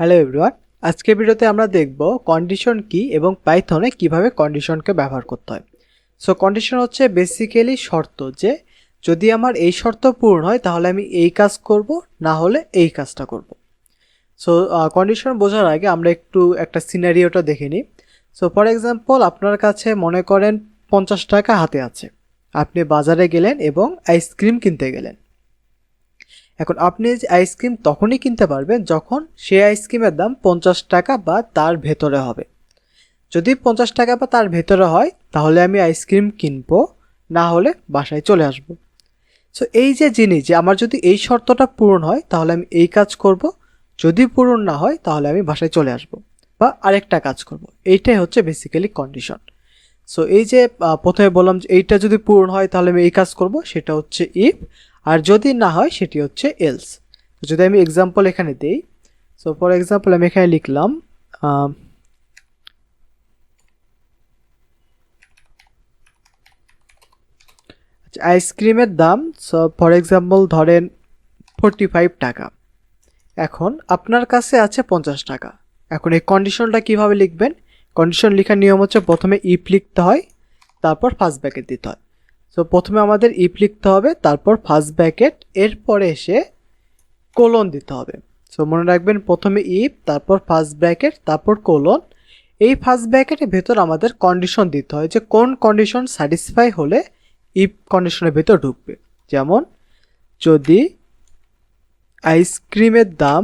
Hello everyone, আজকের ভিডিওতে আমরা দেখব কন্ডিশন কি এবং পাইথনে কিভাবে কন্ডিশনকে ব্যবহার করতে হয়। সো কন্ডিশন হচ্ছে বেসিক্যালি শর্ত, যে যদি আমার এই শর্ত পূরণ হয় তাহলে আমি এই কাজ করব, না হলে এই কাজটা করব। সো কন্ডিশন বোঝার আগে আমরা একটু একটা সিনারিওটা দেখে নিই। সো ফর এক্সাম্পল, আপনার কাছে মনে করেন 50 টাকা হাতে আছে, আপনি বাজারে গেলেন এবং আইসক্রিম কিনতে গেলেন। এখন আপনি যে আইসক্রিম তখনই কিনতে পারবেন যখন সেই আইসক্রিমের দাম 50 টাকা বা তার ভেতরে হবে। যদি 50 টাকা বা তার ভেতরে হয় তাহলে আমি আইসক্রিম কিনবো, না হলে বাসায় চলে আসব। সো এই যে জিনিস, যে আমার যদি এই শর্তটা পূরণ হয় তাহলে আমি এই কাজ করব, যদি পূরণ না হয় তাহলে আমি বাসায় চলে আসব বা আরেকটা কাজ করব। এইটাই হচ্ছে বেসিক্যালি কন্ডিশন। সো এই যে প্রথমে বললাম যে এইটা যদি পূরণ হয় তাহলে আমি এই কাজ করব, সেটা হচ্ছে ইফ, আর যদি না হয় সেটি হচ্ছে এলস। যদি আমি এক্সাম্পল এখানে দেই, সো ফর এক্সাম্পল আমি এখানে লিখলাম আইসক্রিমের দাম, সো ফর এক্সাম্পল ধরেন 45 টাকা। এখন আপনার কাছে আছে 50 টাকা। এখন এই কন্ডিশনটা কিভাবে লিখবেন? কন্ডিশন লেখার নিয়ম হচ্ছে প্রথমে ইফ লিখতে হয়, তারপর ফার্স্ট ব্র্যাকেট দিতে হয়। সো প্রথমে আমাদের ইফ লিখতে হবে, তারপর ফার্স্ট ব্র্যাকেট, এরপরে এসে কোলন দিতে হবে। সো মনে রাখবেন, প্রথমে ইফ, তারপর ফার্স্ট ব্র্যাকেট, তারপর কোলন। এই ফার্স্ট ব্র্যাকেটের ভেতর আমাদের কন্ডিশন দিতে হয়, যে কোন কন্ডিশন স্যাটিসফাই হলে ইফ কন্ডিশনের ভেতর ঢুকবে। যেমন যদি আইসক্রিমের দাম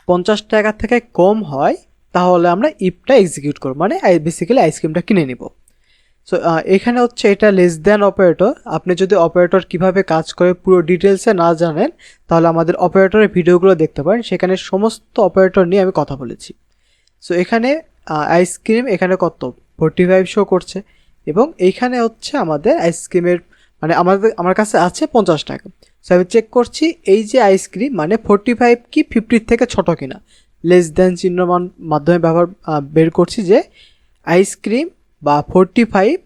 50 টাকা থেকে কম হয় তাহলে আমরা ইফটা এক্সিকিউট করব, মানে বেসিক্যালি আইসক্রিমটা কিনে নিব। সো এখানে হচ্ছে এটা লেস দ্যান অপারেটর। আপনি যদি অপারেটর কিভাবে কাজ করে পুরো ডিটেলসে না জানেন তাহলে আমাদের অপারেটরের ভিডিওগুলো দেখতে পারেন, সেখানে সমস্ত অপারেটর নিয়ে আমি কথা বলেছি। সো এখানে আইসক্রিম এখানে কত 45 শো করছে, এবং এইখানে হচ্ছে আমাদের আইসক্রিমের মানে আমার কাছে আছে 50 টাকা। সো আমি চেক করছি এই যে আইসক্রিম মানে 45 কি 50 থেকে ছোট কিনা, লেস দ্যান চিহ্ন মাধ্যমে বের করছি যে আইসক্রিম বা 45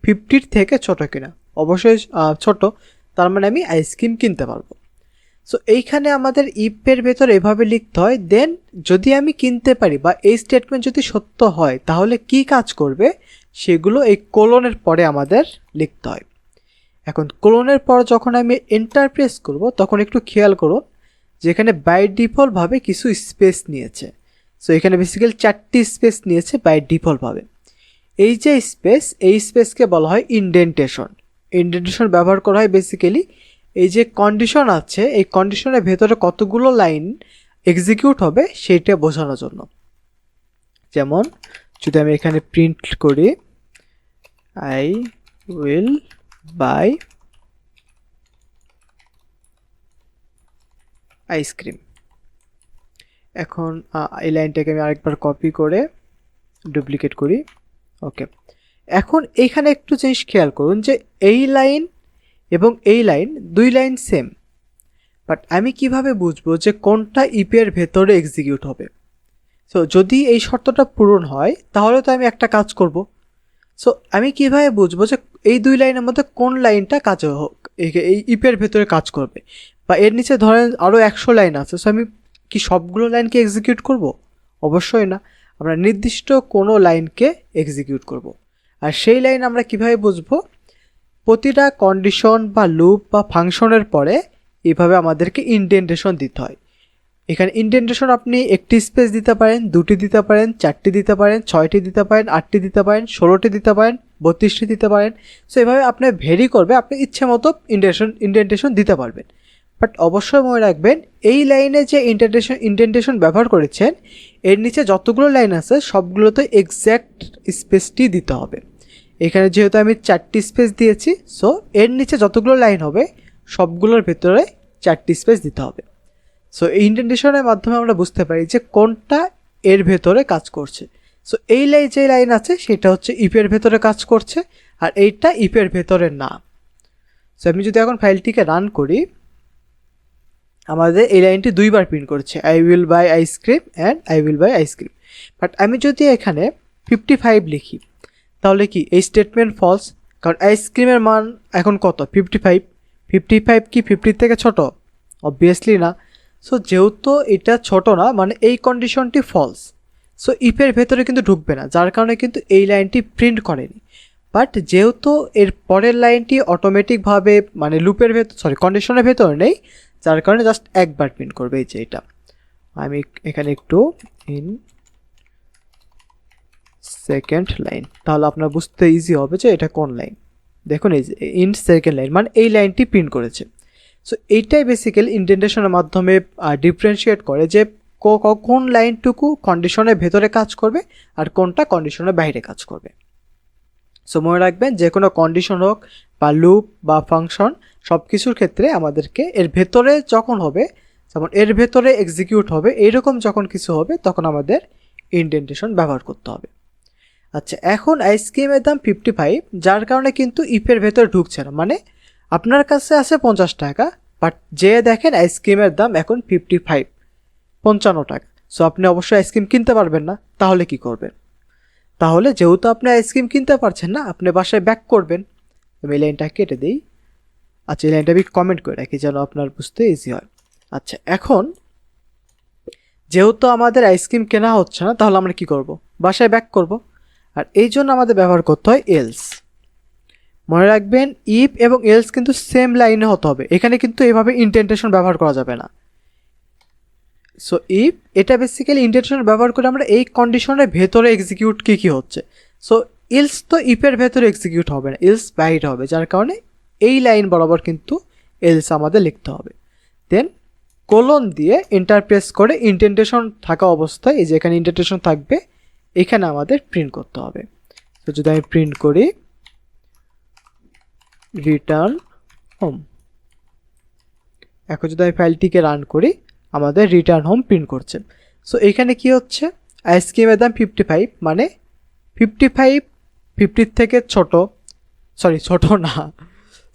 50 থেকে ছোট কিনা। অবশ্যই ছোট, তার মানে আমি আইসক্রিম কিনতে পারবো। সো এইখানে আমাদের ইফের ভেতর এভাবে লিখতে হয়। দেন যদি আমি কিনতে পারি বা এই স্টেটমেন্ট যদি সত্য হয় তাহলে কি কাজ করবে সেগুলো এই কোলনের পরে আমাদের লিখতে হয়। এখন কোলনের পর যখন আমি এন্টার প্রেস করব তখন একটু খেয়াল করুন, যেখানে বাই ডিফল্টভাবে কিছু স্পেস নিয়েছে। সো এখানে বেসিক্যালি 4টি স্পেস নিয়েছে বাই ডিফল্টভাবে। এই যে স্পেস, এই স্পেসকে বলা হয় ইনডেন্টেশন। ইনডেন্টেশন ব্যবহার করা হয় বেসিক্যালি এই যে কন্ডিশন আছে, এই কন্ডিশনের ভেতরে কতগুলো লাইন এক্সিকিউট হবে সেইটা বোঝানোর জন্য। যেমন যদি আমি এখানে প্রিন্ট করি আই উইল বাই আইসক্রিম। এখন এই লাইনটাকে আমি আরেকবার কপি করে ডুপ্লিকেট করি। ওকে, এখন এইখানে একটু জিনিস খেয়াল করুন যে এই লাইন এবং এই লাইন, দুই লাইন সেম, বাট আমি কিভাবে বুঝবো যে কোনটা ইপের ভেতরে এক্সিকিউট হবে? সো যদি এই শর্তটা পূরণ হয় তাহলে তো আমি একটা কাজ করব। সো আমি কিভাবে বুঝবো যে এই দুই লাইনের মধ্যে কোন লাইনটা কাজে হোক এই ইপের ভেতরে কাজ করবে? বা এর নিচে ধরেন আরও 100 লাইন আছে, সো আমি কি সবগুলো লাইনকে এক্সিকিউট করব? অবশ্যই না, আমরা নির্দিষ্ট কোনো লাইনকে এক্সিকিউট করব। আর সেই লাইন আমরা কিভাবে বুঝবো? প্রতিটা কন্ডিশন বা লুপ বা ফাংশনের পরে এইভাবে আমাদেরকে ইনডেন্টেশন দিতে হয়। এখানে ইনডেন্টেশন আপনি একটি স্পেস দিতে পারেন, 2টি দিতে পারেন, 4টি দিতে পারেন, 6টি দিতে পারেন, 8টি দিতে পারেন, 16টি দিতে পারেন, 32টি দিতে পারেন। সো এভাবে আপনি ভেরি করবে, আপনি ইচ্ছে মতো ইনডেন্টেশন দিতে পারবেন। বাট অবশ্যই মনে রাখবেন, এই লাইনে যে ইনডেন্টেশন ব্যবহার করেছেন এর নিচে যতগুলো লাইন আছে সবগুলোতে এক্স্যাক্ট স্পেসটি দিতে হবে। এখানে যেহেতু আমি 4টি স্পেস দিয়েছি, সো এর নিচে যতগুলো লাইন হবে সবগুলোর ভেতরে 4টি স্পেস দিতে হবে। সো এই ইনডেন্টেশনের মাধ্যমে আমরা বুঝতে পারি যে কোনটা এর ভেতরে কাজ করছে। সো এই যে লাইন আছে সেটা হচ্ছে ইফের ভেতরে কাজ করছে, আর এইটা ইফের ভেতরে না। সো আমি যদি এখন ফাইলটিকে রান করি, আমাদের এই লাইনটি 2বার প্রিন্ট করছে, I will buy ice cream and I will buy ice cream. But আমি যদি এখানে 55 লিখি তাহলে কি এই স্টেটমেন্ট ফলস? কারণ আইসক্রিমের মান এখন কত? 55। 55 কি 50 থেকে ছোট? অবভিয়াসলি না। সো যেহেতু এটা ছোট না, মানে এই কন্ডিশনটি ফলস, সো ইফের ভেতরে কিন্তু ঢুকবে না, যার কারণে কিন্তু এই লাইনটি প্রিন্ট করেনি। বাট যেহেতু এর পরের লাইনটি অটোমেটিকভাবে মানে লুপের ভেতর কন্ডিশনের ভেতর নেই, যার কারণে জাস্ট একবার প্রিন্ট করবে। এই যে এটা আমি এখানে একটু ইন সেকেন্ড লাইন, তাহলে আপনার বুঝতে ইজি হবে যে এটা কোন লাইন। দেখুন এই যে ইন সেকেন্ড লাইন মানে এই লাইনটি প্রিন্ট করেছে। সো এইটাই বেসিক্যালি ইন্ডেন্টেশনের মাধ্যমে ডিফারেন্সিয়েট করে যে কোন লাইনটুকু কন্ডিশনের ভেতরে কাজ করবে আর কোনটা কন্ডিশনের বাইরে কাজ করবে। সো মনে রাখবেন, যে কোনো কন্ডিশন হোক বা লুপ বা ফাংশন, সব কিছুর ক্ষেত্রে আমাদেরকে এর ভেতরে যখন হবে, যেমন এর ভেতরে এক্সিকিউট হবে, এইরকম যখন কিছু হবে তখন আমাদের ইন্ডেন্টেশন ব্যবহার করতে হবে। আচ্ছা, এখন আইসক্রিমের দাম 55, যার কারণে কিন্তু ইফের ভেতরে ঢুকছে না, মানে আপনার কাছে আছে 50 টাকা, বাট যে দেখেন আইসক্রিমের দাম এখন 55 টাকা। সো আপনি অবশ্যই আইসক্রিম কিনতে পারবেন না, তাহলে কি করবেন? তাহলে যেহেতু আপনি আইসক্রিম কিনতে পারছেন না, আপনি বাসায় ব্যাক করবেন। আমি এই লাইনটা কেটে দিই। আচ্ছা, এই লাইনটা আমি কমেন্ট করে রাখি যেন আপনার বুঝতে ইজি হয়। আচ্ছা, এখন যেহেতু আমাদের আইসক্রিম কেনা হচ্ছে না, তাহলে আমরা কি করব? বাসায় ব্যাক করব। আর এই জন্য আমাদের ব্যবহার করতে হয় এলস। মনে রাখবেন, ইফ এবং এলস কিন্তু সেম লাইনে হতে হবে, এখানে কিন্তু এভাবে ইন্ডেন্টেশন ব্যবহার করা যাবে না। সো ইফ এটা বেসিক্যালি ইন্ডেন্টেশন ব্যবহার করে আমরা এই কন্ডিশনের ভেতরে এক্সিকিউট কী হচ্ছে। সো এলস তো ইফের ভেতরে এক্সিকিউট হবে না, এলস বাইরে হবে, যার কারণে এই লাইন বরাবর কিন্তু এলস আমাদের লিখতে হবে। দেন কোলন দিয়ে এন্টার প্রেস করে ইন্ডেন্টেশন থাকা অবস্থায়, এই যে এখানে ইন্ডেন্টেশন থাকবে, এখানে আমাদের প্রিন্ট করতে হবে। তো যদি আমি প্রিন্ট করি রিটার্ন হোম, এখন যদি আমি ফাইলটিকে রান করি, আমাদের রিটার্ন হোম প্রিন্ট করছে। সো এখানে কি হচ্ছে, আইসক্রিমের দাম 55, মানে 55 50 থেকে ছোট না।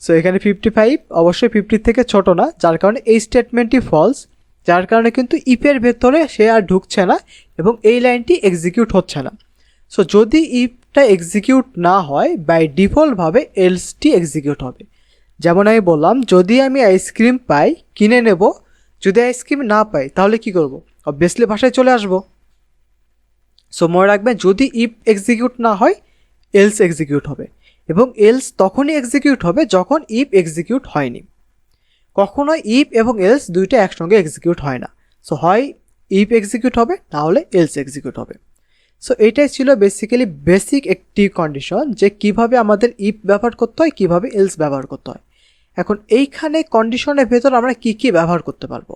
সো এখানে 55 অবশ্যই 50 থেকে ছোট না, যার কারণে এই স্টেটমেন্টটি ফলস, যার কারণে কিন্তু ইফের ভেতরে সে আর ঢুকছে না এবং এই লাইনটি এক্সিকিউট হচ্ছে না। সো যদি ইফটা এক্সিকিউট না হয়, বাই ডিফল্টভাবে এলসটি এক্সিকিউট হবে। যেমন আমি বললাম, যদি আমি আইসক্রিম পাই কিনে নেব, যদি আইসক্রিম না পাই তাহলে কি করব? অবভিয়াসলি বাসায় চলে আসবো। সো মনে রাখবেন, যদি ইফ এক্সিকিউট না হয়, এলস এক্সিকিউট হবে, এবং এলস তখনই এক্সিকিউট হবে যখন ইফ এক্সিকিউট হয়নি। কখনোই ইফ এবং এলস দুইটা একসঙ্গে এক্সিকিউট হয় না। সো হয় ইফ এক্সিকিউট হবে, তাহলে এলস এক্সিকিউট হবে। সো এটাই ছিল বেসিক্যালি বেসিক একটি কন্ডিশন, যে কিভাবে আমাদের ইফ ব্যবহার করতে হয়, কিভাবে এলস ব্যবহার করতে হয়। এখন এইখানে কন্ডিশনের ভেতর আমরা কি কি ব্যবহার করতে পারবো?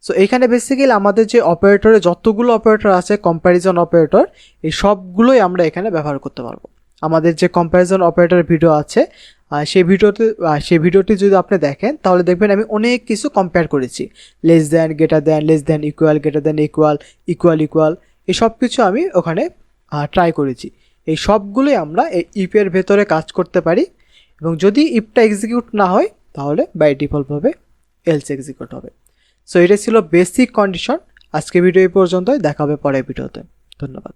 সো এইখানে বেসিক্যালি আমাদের যে অপারেটরে যতগুলো অপারেটর আছে, কম্প্যারিজন অপারেটর, এই সবগুলোই আমরা এখানে ব্যবহার করতে পারবো। আমাদের যে কম্প্যারিজন অপারেটর ভিডিও আছে, সেই ভিডিওটি যদি আপনি দেখেন, তাহলে দেখবেন আমি অনেক কিছু কম্পেয়ার করেছি। Less than, greater than, less than, equal, greater than, equal, equal equal, এই সব কিছু আমি ওখানে ট্রাই করেছি। এই সবগুলোই আমরা এই ইফের ভেতরে কাজ করতে পারি, এবং যদি ইফটা এক্সিকিউট না হয়, তাহলে বাই ডিফল্টভাবে এলস এক্সিকিউট হবে। সো এটা ছিল বেসিক কন্ডিশন। আজকে ভিডিও এই পর্যন্তই, দেখা হবে পরের ভিডিওতে। ধন্যবাদ।